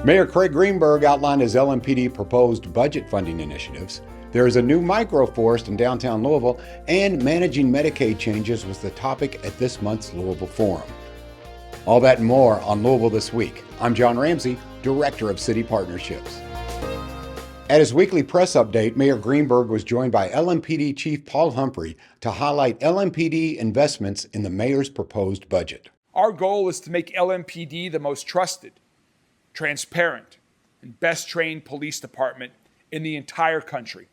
Mayor Craig Greenberg outlined his LMPD proposed budget funding initiatives. There is a new microforest in downtown Louisville, and managing Medicaid changes was the topic at this month's Louisville Forum. All that and more on Louisville This Week. I'm John Ramsey, Director of City Partnerships. At his weekly press update, Mayor Greenberg was joined by LMPD Chief Paul Humphrey to highlight LMPD investments in the mayor's proposed budget. Our goal is to make LMPD the most trusted, transparent, and best trained police department in the entire country.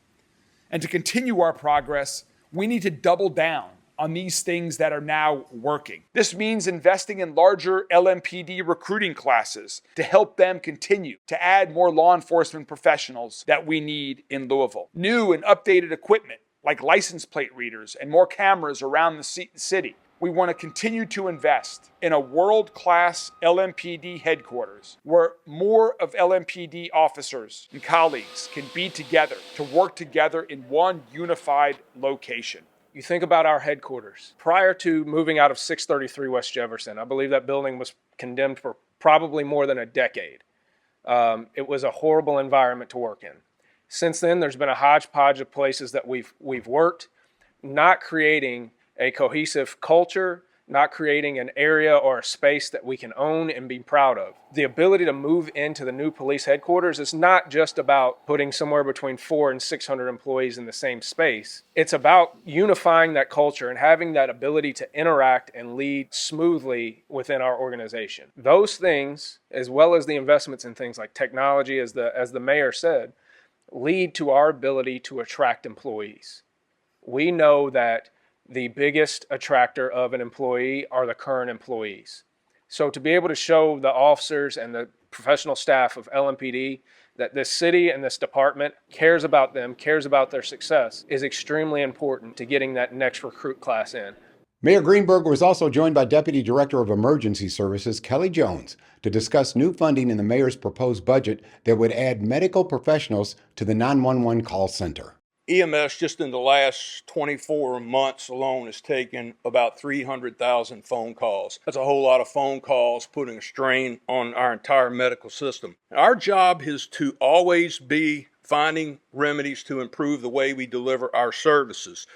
And to continue our progress, we need to double down on these things that are now working. This means investing in larger LMPD recruiting classes to help them continue to add more law enforcement professionals that we need in Louisville. New and updated equipment like license plate readers and more cameras around the city. We want to continue to invest in a world-class LMPD headquarters where more of LMPD officers and colleagues can be together to work together in one unified location. You think about our headquarters. Prior to moving out of 633 West Jefferson, I believe that building was condemned for probably more than a decade. It was a horrible environment to work in. Since then, there's been a hodgepodge of places that we've worked, not creating a cohesive culture, not creating an area or a space that we can own and be proud of. The ability to move into the new police headquarters is not just about putting somewhere between 400 and 600 employees in the same space. It's about unifying that culture and having that ability to interact and lead smoothly within our organization. Those things, as well as the investments in things like technology, as the mayor said, lead to our ability to attract employees. We know that the biggest attractor of an employee are the current employees. So to be able to show the officers and the professional staff of LMPD that this city and this department cares about them, cares about their success, is extremely important to getting that next recruit class in. Mayor Greenberg was also joined by Deputy Director of Emergency Services Kelly Jones to discuss new funding in the mayor's proposed budget that would add medical professionals to the 911 call center. EMS just in the last 24 months alone has taken about 300,000 phone calls. That's a whole lot of phone calls, putting a strain on our entire medical system. Our job is to always be finding remedies to improve the way we deliver our services.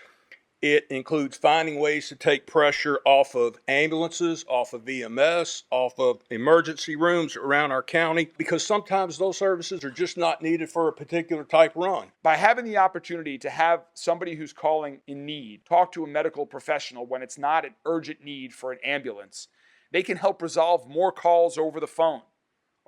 It includes finding ways to take pressure off of ambulances, off of EMS, off of emergency rooms around our county, because sometimes those services are just not needed for a particular type run. By having the opportunity to have somebody who's calling in need talk to a medical professional when it's not an urgent need for an ambulance, they can help resolve more calls over the phone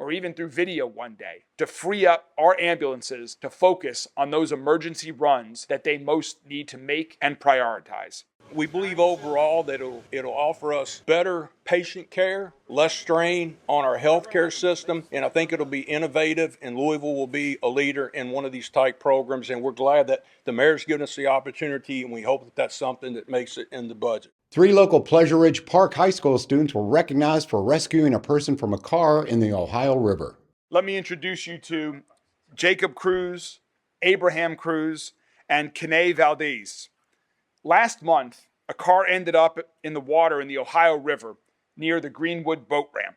or even through video one day to free up our ambulances to focus on those emergency runs that they most need to make and prioritize. We believe overall that it'll offer us better patient care, less strain on our healthcare system, and I think it'll be innovative, and Louisville will be a leader in one of these type programs, and we're glad that the mayor's given us the opportunity, and we hope that that's something that makes it in the budget. 3 local Pleasure Ridge Park High School students were recognized for rescuing a person from a car in the Ohio River. Let me introduce you to Jacob Cruz, Abraham Cruz, and Kene Valdez. Last month, a car ended up in the water in the Ohio River near the Greenwood boat ramp.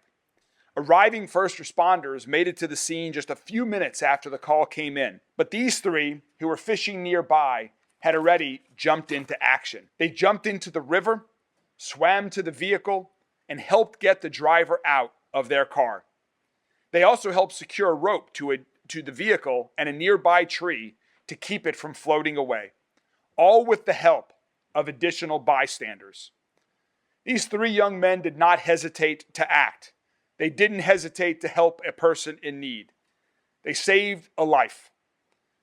Arriving first responders made it to the scene just a few minutes after the call came in, but these 3, who were fishing nearby, had already jumped into action. They jumped into the river, swam to the vehicle, and helped get the driver out of their car. They also helped secure a rope to the vehicle and a nearby tree to keep it from floating away, all with the help of additional bystanders. These 3 young men did not hesitate to act. They didn't hesitate to help a person in need. They saved a life.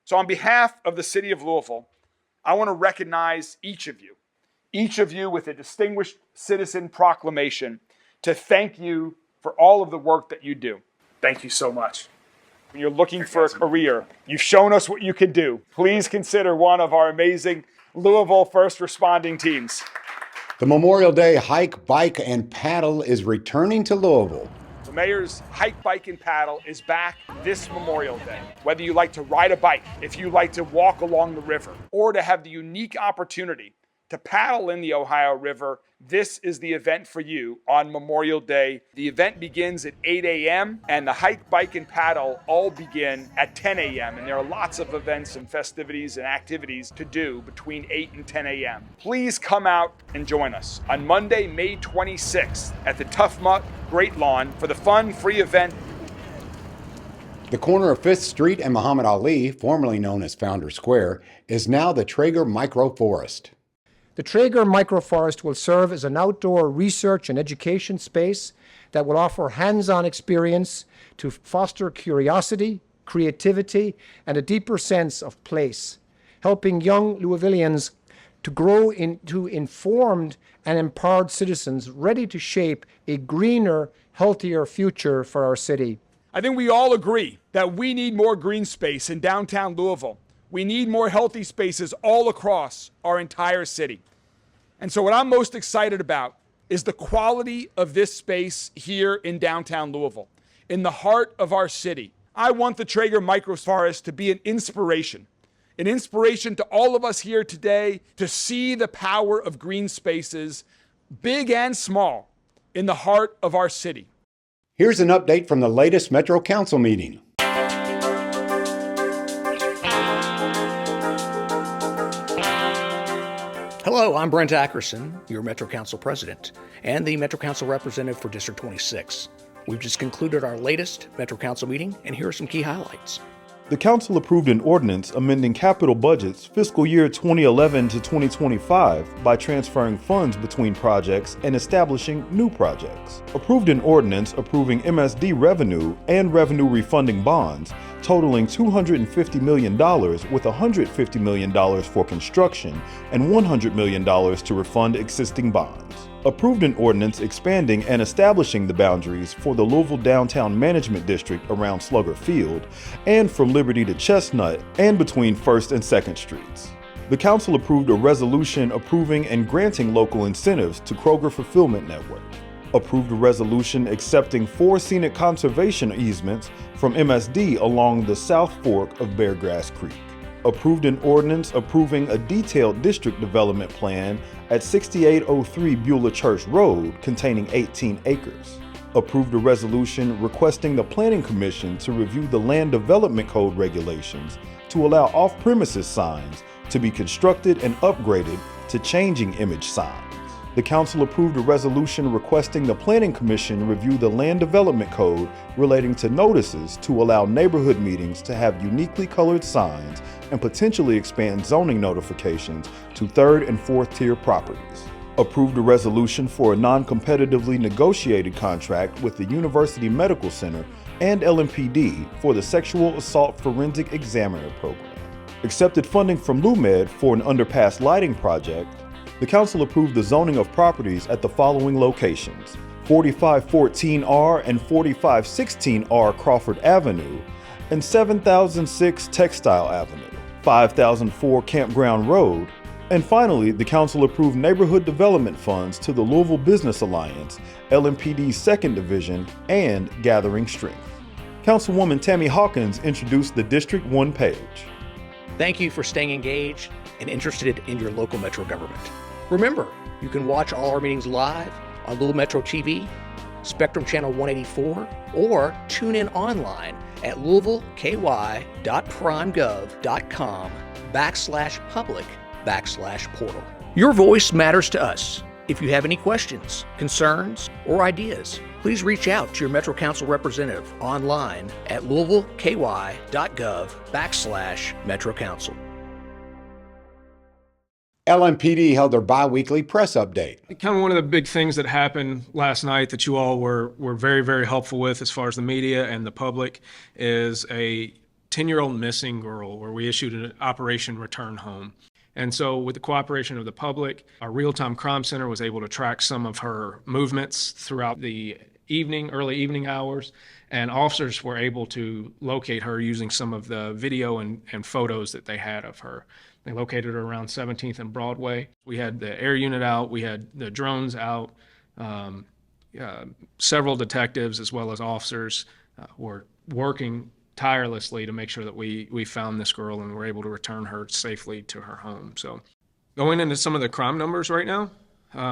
So on behalf of the city of Louisville, I want to recognize each of you with a Distinguished Citizen Proclamation to thank you for all of the work that you do. Thank you so much. When you're looking for a career, you've shown us what you can do. Please consider one of our amazing Louisville first responding teams. The Memorial Day Hike, Bike, and Paddle is returning to Louisville. The mayor's Hike, Bike, and Paddle is back this Memorial Day. Whether you like to ride a bike, if you like to walk along the river, or to have the unique opportunity to paddle in the Ohio River, this is the event for you on Memorial Day. The event begins at 8 a.m. and the hike, bike, and paddle all begin at 10 a.m. And there are lots of events and festivities and activities to do between 8 and 10 a.m. Please come out and join us on Monday, May 26th at the Tough Mutt Great Lawn for the fun, free event. The corner of 5th Street and Muhammad Ali, formerly known as Founder Square, is now the Traeger Microforest. The Traeger Microforest will serve as an outdoor research and education space that will offer hands-on experience to foster curiosity, creativity, and a deeper sense of place, helping young Louisvillians to grow into informed and empowered citizens ready to shape a greener, healthier future for our city. I think we all agree that we need more green space in downtown Louisville. We need more healthy spaces all across our entire city. And so what I'm most excited about is the quality of this space here in downtown Louisville, in the heart of our city. I want the Traeger Microforest to be an inspiration to all of us here today to see the power of green spaces, big and small, in the heart of our city. Here's an update from the latest Metro Council meeting. Hello, I'm Brent Ackerson, your Metro Council President, and the Metro Council Representative for District 26. We've just concluded our latest Metro Council meeting, and here are some key highlights. The Council approved an ordinance amending capital budgets fiscal year 2011 to 2025 by transferring funds between projects and establishing new projects. Approved an ordinance approving MSD revenue and revenue refunding bonds totaling $250 million with $150 million for construction and $100 million to refund existing bonds. Approved an ordinance expanding and establishing the boundaries for the Louisville Downtown Management District around Slugger Field and from Liberty to Chestnut and between 1st and 2nd Streets. The Council approved a resolution approving and granting local incentives to Kroger Fulfillment Network. Approved a resolution accepting 4 scenic conservation easements from MSD along the South Fork of Beargrass Creek. Approved an ordinance approving a detailed district development plan at 6803 Beulah Church Road containing 18 acres. Approved a resolution requesting the Planning Commission to review the Land Development Code regulations to allow off-premises signs to be constructed and upgraded to changing image signs. The Council approved a resolution requesting the Planning Commission review the Land Development Code relating to notices to allow neighborhood meetings to have uniquely colored signs and potentially expand zoning notifications to 3rd and 4th tier properties. Approved a resolution for a non-competitively negotiated contract with the University Medical Center and LMPD for the Sexual Assault Forensic Examiner Program. Accepted funding from LUMED for an underpass lighting project. The Council approved the zoning of properties at the following locations: 4514R and 4516R Crawford Avenue, and 7006 Textile Avenue, 5004 Campground Road, and finally, the Council approved neighborhood development funds to the Louisville Business Alliance, LMPD's 2nd Division, and Gathering Strength. Councilwoman Tammy Hawkins introduced the District 1 page. Thank you for staying engaged and interested in your local Metro government. Remember, you can watch all our meetings live on Louisville Metro TV, Spectrum Channel 184, or tune in online at louisvillekY.primegov.com/public/portal. Your voice matters to us. If you have any questions, concerns, or ideas, please reach out to your Metro Council representative online at louisvillekY.gov/Metro Council. LMPD held their bi-weekly press update. Kind of one of the big things that happened last night that you all were very, very helpful with as far as the media and the public is a 10-year-old missing girl where we issued an Operation Return Home. And so with the cooperation of the public, our real-time crime center was able to track some of her movements throughout the early evening hours, and officers were able to locate her using some of the video and photos that they had of her. They located her around 17th and Broadway. We had the air unit out, we had the drones out, several detectives as well as officers were working tirelessly to make sure that we found this girl and were able to return her safely to her home. So Going into some of the crime numbers right now,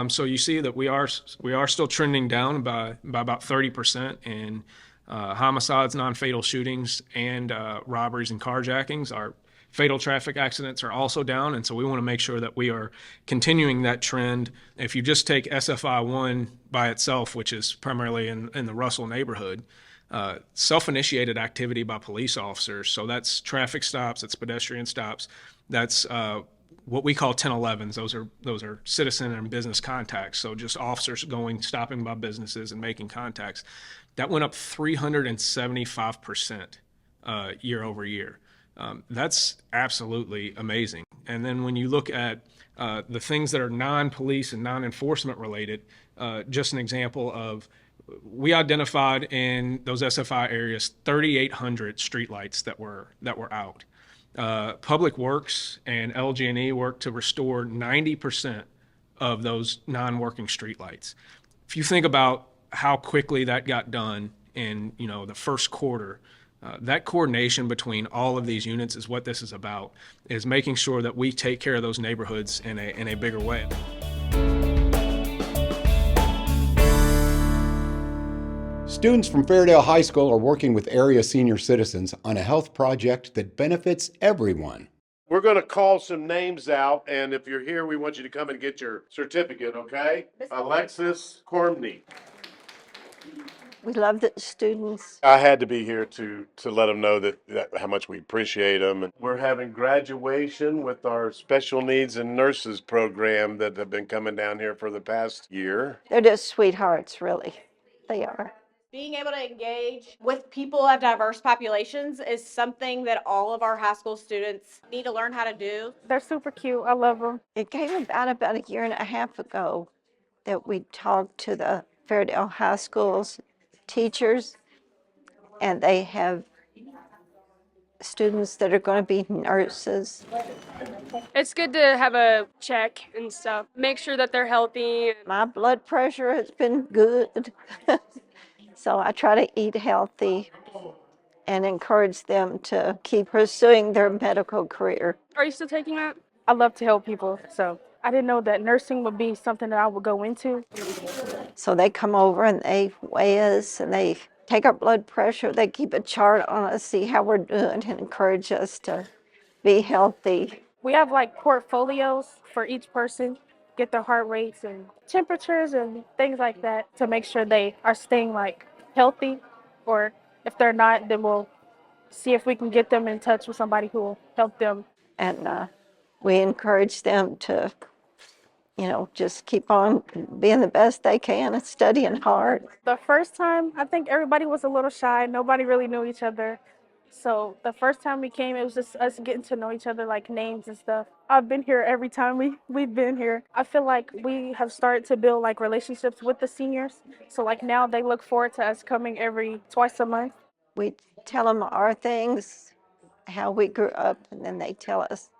so you see that we are still trending down by about 30% in homicides, non-fatal shootings, and robberies and carjackings. Our fatal traffic accidents are also down, and so we want to make sure that we are continuing that trend. If you just take SFI-1 by itself, which is primarily in the Russell neighborhood, self-initiated activity by police officers, so that's traffic stops, that's pedestrian stops, that's what we call 1011s. Those are citizen and business contacts, so just officers stopping by businesses and making contacts. That went up 375% year over year. That's absolutely amazing. And then when you look at the things that are non-police and non-enforcement related, just an example of, we identified in those SFI areas 3,800 streetlights that were out. Public Works and LG&E worked to restore 90% of those non-working streetlights. If you think about how quickly that got done in the first quarter, that coordination between all of these units is what this is about, is making sure that we take care of those neighborhoods in a bigger way. Students from Fairdale High School are working with area senior citizens on a health project that benefits everyone. We're going to call some names out, and if you're here, we want you to come and get your certificate, okay? Alexis Cormney. We love the students. I had to be here to let them know that how much we appreciate them. And we're having graduation with our special needs and nurses program that have been coming down here for the past year. They're just sweethearts, really. They are. Being able to engage with people of diverse populations is something that all of our high school students need to learn how to do. They're super cute. I love them. It came about a year and a half ago that we talked to the Fairdale High School's teachers, and they have students that are going to be nurses. It's good to have a check and stuff. Make sure that they're healthy. My blood pressure has been good. So I try to eat healthy and encourage them to keep pursuing their medical career. Are you still taking that? I love to help people, so I didn't know that nursing would be something that I would go into. So they come over and they weigh us and they take our blood pressure. They keep a chart on us, see how we're doing, and encourage us to be healthy. We have like portfolios for each person, get their heart rates and temperatures and things like that to make sure they are staying like healthy, or if they're not, then we'll see if we can get them in touch with somebody who will help them. And we encourage them to, just keep on being the best they can and studying hard. The first time, I think everybody was a little shy. Nobody really knew each other. So the first time we came, it was just us getting to know each other, like names and stuff. I've been here every time we've been here. I feel like we have started to build like relationships with the seniors. So like now they look forward to us coming twice a month. We tell them our things, how we grew up, and then they tell us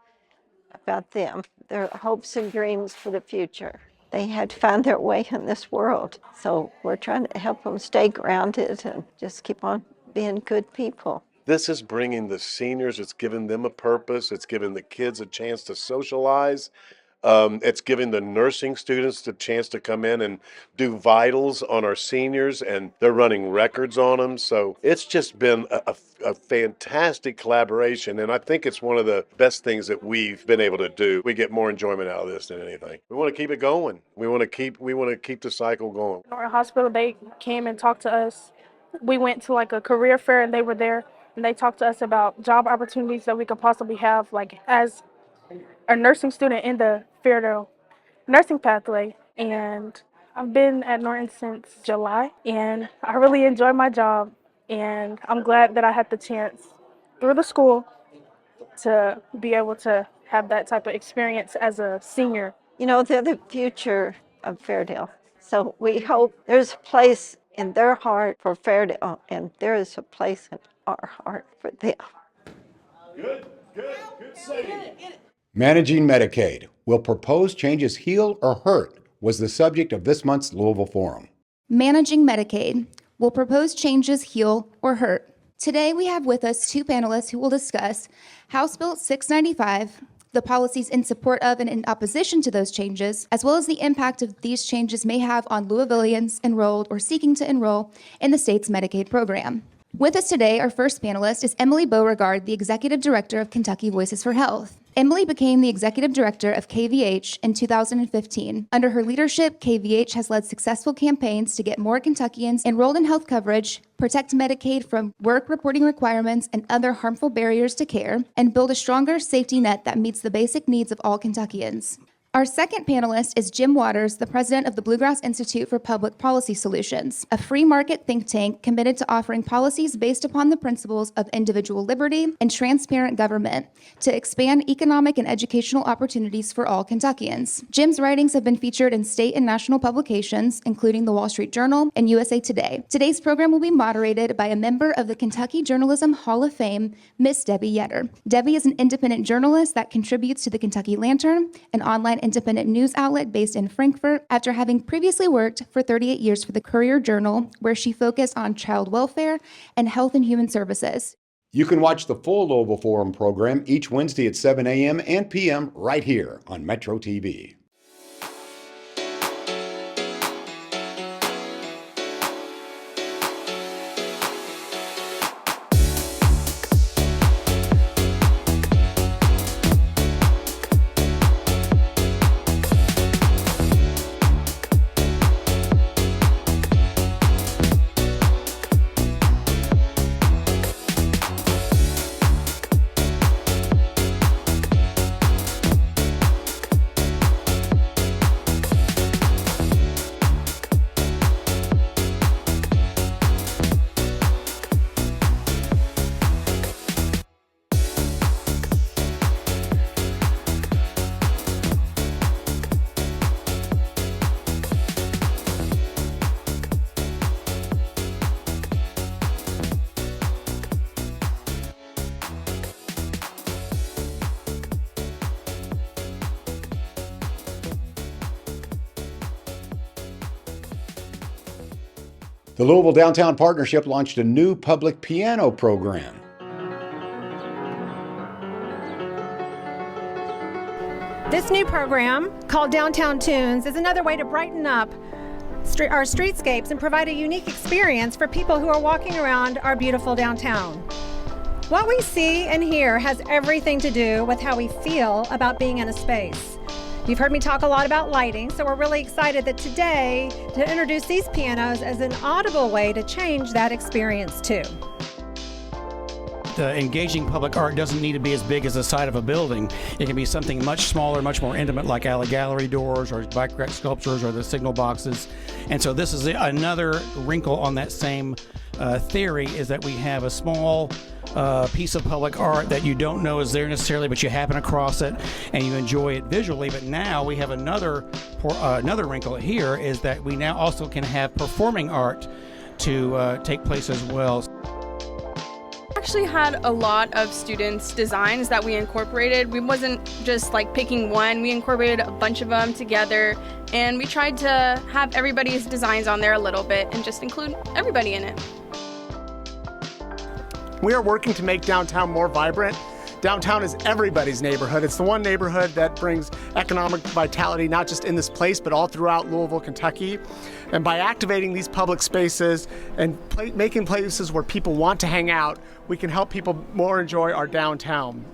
about them, their hopes and dreams for the future. They had to find their way in this world. So we're trying to help them stay grounded and just keep on being good people. This is bringing the seniors, it's giving them a purpose, it's giving the kids a chance to socialize. It's giving the nursing students the chance to come in and do vitals on our seniors, and they're running records on them. So it's just been a fantastic collaboration, and I think it's one of the best things that we've been able to do. We get more enjoyment out of this than anything. We want to keep it going. We want to keep the cycle going. Our hospital, they came and talked to us. We went to like a career fair, and they were there, and they talked to us about job opportunities that we could possibly have, like as a nursing student in the Fairdale nursing pathway. And I've been at Norton since July, and I really enjoy my job, and I'm glad that I had the chance through the school to be able to have that type of experience as a senior. They're the future of Fairdale. So we hope there's a place in their heart for Fairdale, and there is a place in our heart for them. Good saying. Managing Medicaid. Will proposed changes heal or hurt? Was the subject of this month's Louisville Forum. Managing Medicaid. Will proposed changes heal or hurt? Today we have with us two panelists who will discuss House Bill 695, the policies in support of and in opposition to those changes, as well as the impact of these changes may have on Louisvillians enrolled or seeking to enroll in the state's Medicaid program. With us today, our first panelist is Emily Beauregard, the Executive Director of Kentucky Voices for Health. Emily became the Executive Director of KVH in 2015. Under her leadership, KVH has led successful campaigns to get more Kentuckians enrolled in health coverage, protect Medicaid from work reporting requirements and other harmful barriers to care, and build a stronger safety net that meets the basic needs of all Kentuckians. Our second panelist is Jim Waters, the president of the Bluegrass Institute for Public Policy Solutions, a free market think tank committed to offering policies based upon the principles of individual liberty and transparent government to expand economic and educational opportunities for all Kentuckians. Jim's writings have been featured in state and national publications, including the Wall Street Journal and USA Today. Today's program will be moderated by a member of the Kentucky Journalism Hall of Fame, Miss Debbie Yetter. Debbie is an independent journalist that contributes to the Kentucky Lantern, an online independent news outlet based in Frankfort, after having previously worked for 38 years for the Courier Journal, where she focused on child welfare and health and human services. You can watch the full Louisville Forum program each Wednesday at 7 a.m. and p.m. right here on Metro TV. The Louisville Downtown Partnership launched a new public piano program. This new program, called Downtown Tunes, is another way to brighten up our streetscapes and provide a unique experience for people who are walking around our beautiful downtown. What we see and hear has everything to do with how we feel about being in a space. You've heard me talk a lot about lighting, so we're really excited that today to introduce these pianos as an audible way to change that experience too. The engaging public art doesn't need to be as big as the side of a building. It can be something much smaller, much more intimate, like alley gallery doors or bike rack sculptures or the signal boxes. And so this is another wrinkle on that same theory, is that we have a small piece of public art that you don't know is there necessarily, but you happen across it and you enjoy it visually. But now we have another wrinkle here, is that we now also can have performing art to take place as well. Actually had a lot of students' designs that we incorporated. We wasn't just like picking one, we incorporated a bunch of them together, and we tried to have everybody's designs on there a little bit and just include everybody in it. We are working to make downtown more vibrant. Downtown is everybody's neighborhood. It's the one neighborhood that brings economic vitality, not just in this place, but all throughout Louisville, Kentucky. And by activating these public spaces and making places where people want to hang out, we can help people more enjoy our downtown.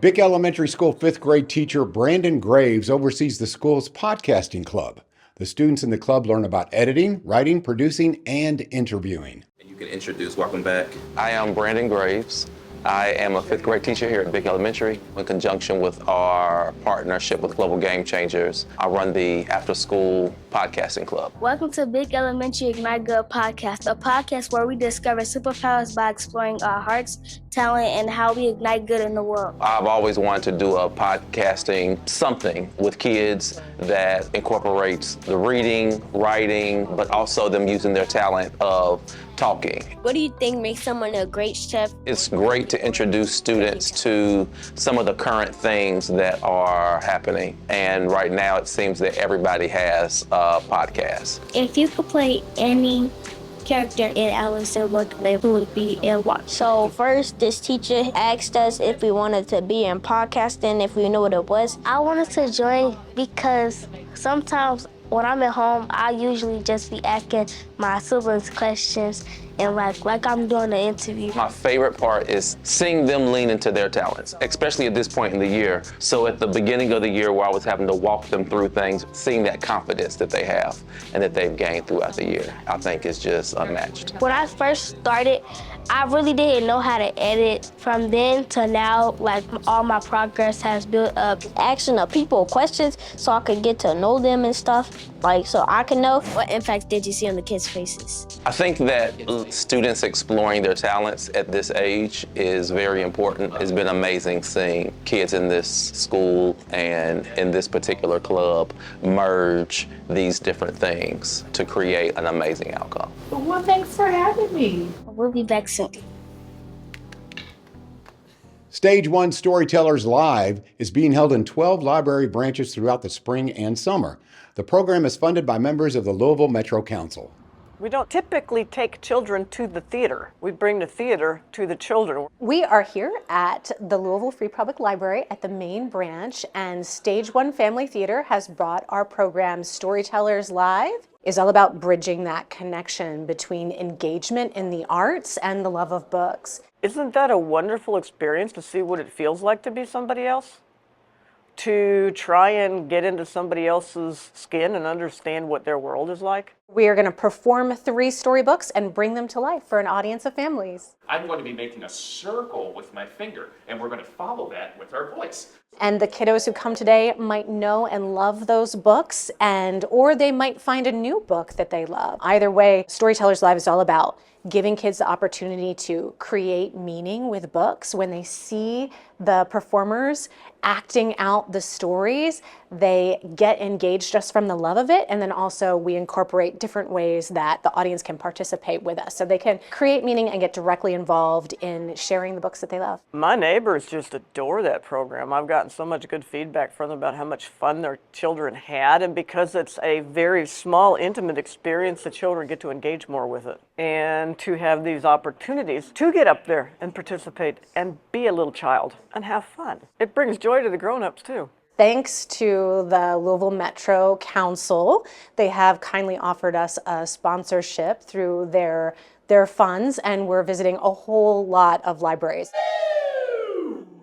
Bick Elementary School 5th grade teacher Brandon Graves oversees the school's podcasting club. The students in the club learn about editing, writing, producing, and interviewing. You can introduce, welcome back. I am Brandon Graves. I am a 5th grade teacher here at Bick Elementary. In conjunction with our partnership with Global Game Changers, I run the after-school podcasting club. Welcome to Bick Elementary Ignite Good Podcast, a podcast where we discover superpowers by exploring our hearts, talent, and how we ignite good in the world. I've always wanted to do a podcasting something with kids that incorporates the reading, writing, but also them using their talent of talking. What do you think makes someone a great chef? It's great to introduce students to some of the current things that are happening. And right now it seems that everybody has a podcast. If you could play any character in Alice in Wonderland who would be in what? So first, this teacher asked us if we wanted to be in podcasting, if we knew what it was. I wanted to join because sometimes when I'm at home, I usually just be asking my siblings questions and like I'm doing an interview. My favorite part is seeing them lean into their talents, especially at this point in the year. So at the beginning of the year where I was having to walk them through things, seeing that confidence that they have and that they've gained throughout the year, I think is just unmatched. When I first started, I really didn't know how to edit. From then to now, like all my progress has built up. Asking the people questions so I could get to know them and stuff, like so I can know. What impact did you see on the kids' faces? I think that students exploring their talents at this age is very important. It's been amazing seeing kids in this school and in this particular club merge these different things to create an amazing outcome. Well, thanks for having me. We'll be back soon. Stage 1 Storytellers Live is being held in 12 library branches throughout the spring and summer. The program is funded by members of the Louisville Metro Council. We don't typically take children to the theater. We bring the theater to the children. We are here at the Louisville Free Public Library at the main branch, and Stage 1 Family Theater has brought our program Storytellers Live. Is all about bridging that connection between engagement in the arts and the love of books. Isn't that a wonderful experience to see what it feels like to be somebody else? To try and get into somebody else's skin and understand what their world is like? We are going to perform 3 storybooks and bring them to life for an audience of families. I'm going to be making a circle with my finger, and we're going to follow that with our voice. And the kiddos who come today might know and love those books, or they might find a new book that they love. Either way, Storytellers Live is all about giving kids the opportunity to create meaning with books. When they see the performers acting out the stories, they get engaged just from the love of it, and then also we incorporate different ways that the audience can participate with us so they can create meaning and get directly involved in sharing the books that they love. My neighbors just adore that program. I've gotten so much good feedback from them about how much fun their children had, and because it's a very small, intimate experience, the children get to engage more with it. And to have these opportunities to get up there and participate and be a little child and have fun. It brings joy to the grown-ups too. Thanks to the Louisville Metro Council, they have kindly offered us a sponsorship through their funds, and we're visiting a whole lot of libraries.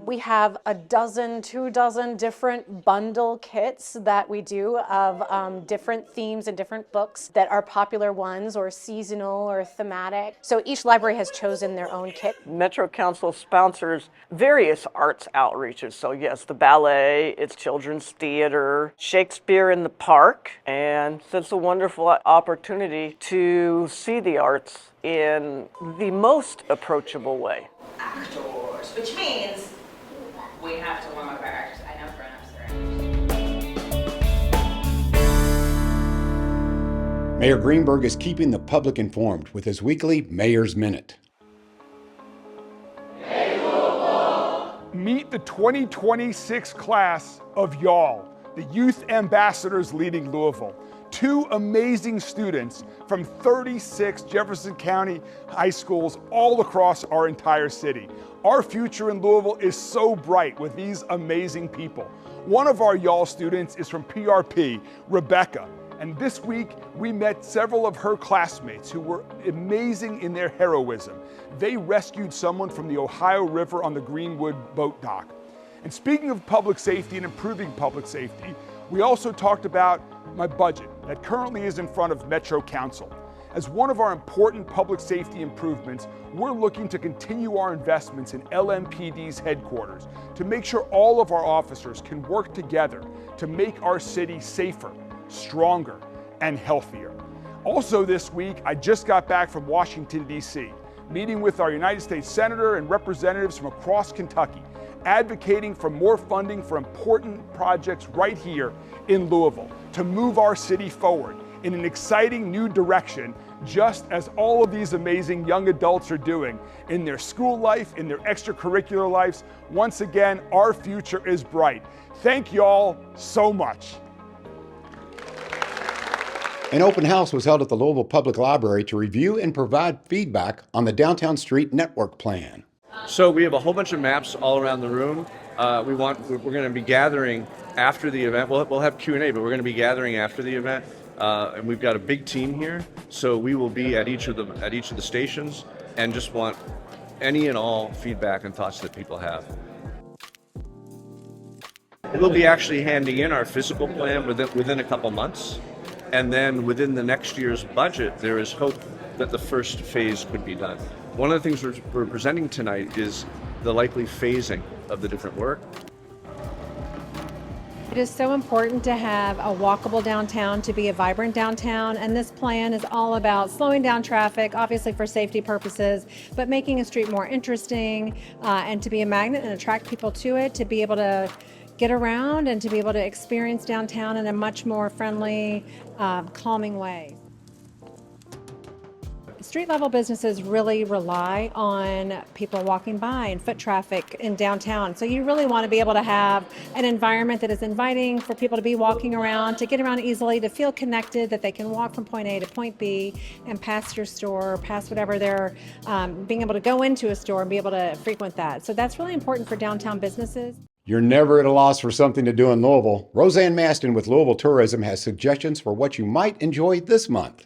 We have 2 dozen different bundle kits that we do of different themes and different books that are popular ones or seasonal or thematic. So each library has chosen their own kit. Metro Council sponsors various arts outreaches. So yes, the ballet, it's children's theater, Shakespeare in the Park, and so it's a wonderful opportunity to see the arts in the most approachable way. Actors, which means we have to warm up our actors. I know grown-ups are actors. Mayor Greenberg is keeping the public informed with his weekly Mayor's Minute. Meet the 2026 class of y'all, the youth ambassadors leading Louisville. 2 amazing students from 36 Jefferson County high schools all across our entire city. Our future in Louisville is so bright with these amazing people. One of our y'all students is from PRP, Rebecca. And this week, we met several of her classmates who were amazing in their heroism. They rescued someone from the Ohio River on the Greenwood boat dock. And speaking of public safety and improving public safety, we also talked about my budget that currently is in front of Metro Council. As one of our important public safety improvements, we're looking to continue our investments in LMPD's headquarters to make sure all of our officers can work together to make our city safer, stronger, and healthier. Also this week, I just got back from Washington, D.C., meeting with our United States Senator and representatives from across Kentucky, advocating for more funding for important projects right here in Louisville to move our city forward in an exciting new direction, just as all of these amazing young adults are doing in their school life, in their extracurricular lives. Once again, our future is bright. Thank y'all so much. An open house was held at the Louisville Public Library to review and provide feedback on the Downtown Street Network Plan. So we have a whole bunch of maps all around the room. We're going to be gathering after the event. We'll have Q&A, but we're going to be gathering after the event. And we've got a big team here, so we will be at each of the stations and just want any and all feedback and thoughts that people have. We'll be actually handing in our physical plan within a couple months, and then within the next year's budget, there is hope that the first phase could be done. One of the things we're presenting tonight is the likely phasing of the different work. It is so important to have a walkable downtown, to be a vibrant downtown, and this plan is all about slowing down traffic, obviously for safety purposes, but making a street more interesting and to be a magnet and attract people to it, to be able to get around and to be able to experience downtown in a much more friendly, calming way. Street level businesses really rely on people walking by and foot traffic in downtown. So you really want to be able to have an environment that is inviting for people to be walking around, to get around easily, to feel connected, that they can walk from point A to point B and past your store, past whatever they're being able to go into a store and be able to frequent that. So that's really important for downtown businesses. You're never at a loss for something to do in Louisville. Roseanne Maston with Louisville Tourism has suggestions for what you might enjoy this month.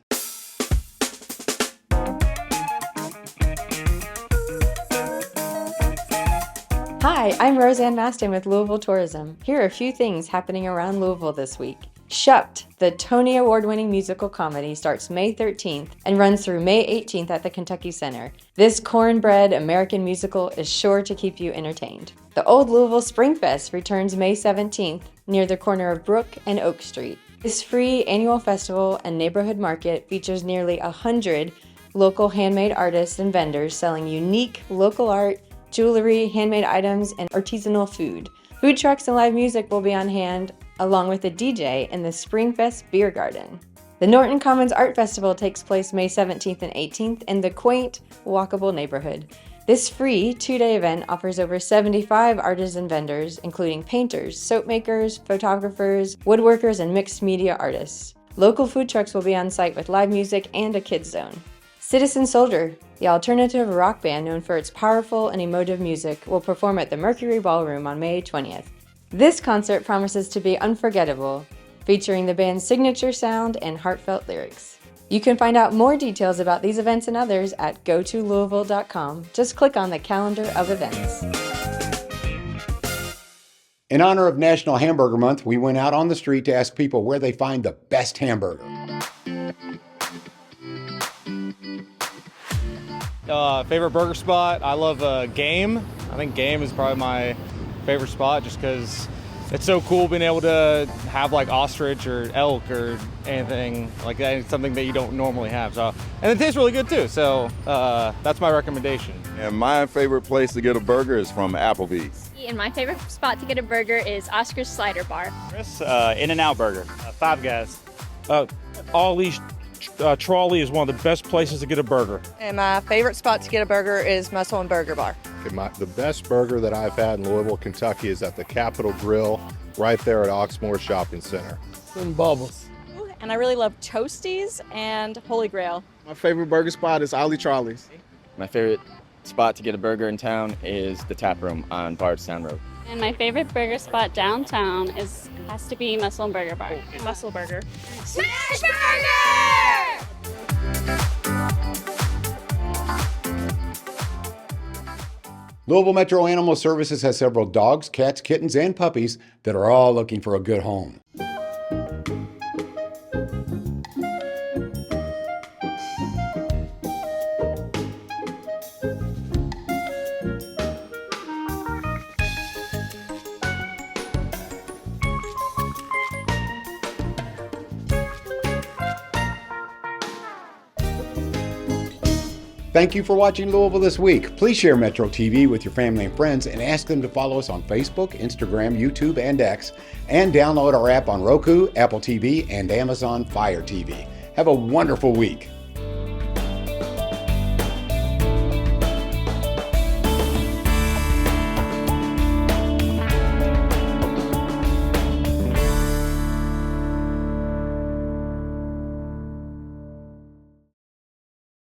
Hi, I'm Roseanne Maston with Louisville Tourism. Here are a few things happening around Louisville this week. Shucked, the Tony Award-winning musical comedy, starts May 13th and runs through May 18th at the Kentucky Center. This cornbread American musical is sure to keep you entertained. The Old Louisville Spring Fest returns May 17th near the corner of Brook and Oak Street. This free annual festival and neighborhood market features nearly 100 local handmade artists and vendors selling unique local art, jewelry, handmade items, and artisanal food. Food trucks and live music will be on hand, along with a DJ in the Springfest Beer Garden. The Norton Commons Art Festival takes place May 17th and 18th in the quaint, walkable neighborhood. This free two-day event offers over 75 artists and vendors, including painters, soap makers, photographers, woodworkers, and mixed media artists. Local food trucks will be on site with live music and a kids zone. Citizen Soldier, the alternative rock band known for its powerful and emotive music, will perform at the Mercury Ballroom on May 20th. This concert promises to be unforgettable, featuring the band's signature sound and heartfelt lyrics. You can find out more details about these events and others at gotolouisville.com. Just click on the calendar of events. In honor of National Hamburger Month, we went out on the street to ask people where they find the best hamburger. Favorite burger spot, I love Game. I think Game is probably my favorite spot just because it's so cool being able to have like ostrich or elk or anything like that. It's something that you don't normally have. So, and it tastes really good too. So that's my recommendation. And my favorite place to get a burger is from Applebee's. And my favorite spot to get a burger is Oscar's Slider Bar. In-N-Out Burger, Five Guys. Ollie's Trolley is one of the best places to get a burger. And my favorite spot to get a burger is Muscle and Burger Bar. The best burger that I've had in Louisville, Kentucky is at the Capitol Grill right there at Oxmoor Shopping Center. And Bubbles. And I really love Toasties and Holy Grail. My favorite burger spot is Ollie Trolley's. My favorite spot to get a burger in town is the Tap Room on Bardstown Road. And my favorite burger spot downtown has to be Muscle and Burger Bar. Muscle Burger. Smash Burger! Louisville Metro Animal Services has several dogs, cats, kittens, and puppies that are all looking for a good home. Thank you for watching Louisville This Week. Please share Metro TV with your family and friends and ask them to follow us on Facebook, Instagram, YouTube, and X, and download our app on Roku, Apple TV, and Amazon Fire TV. Have a wonderful week.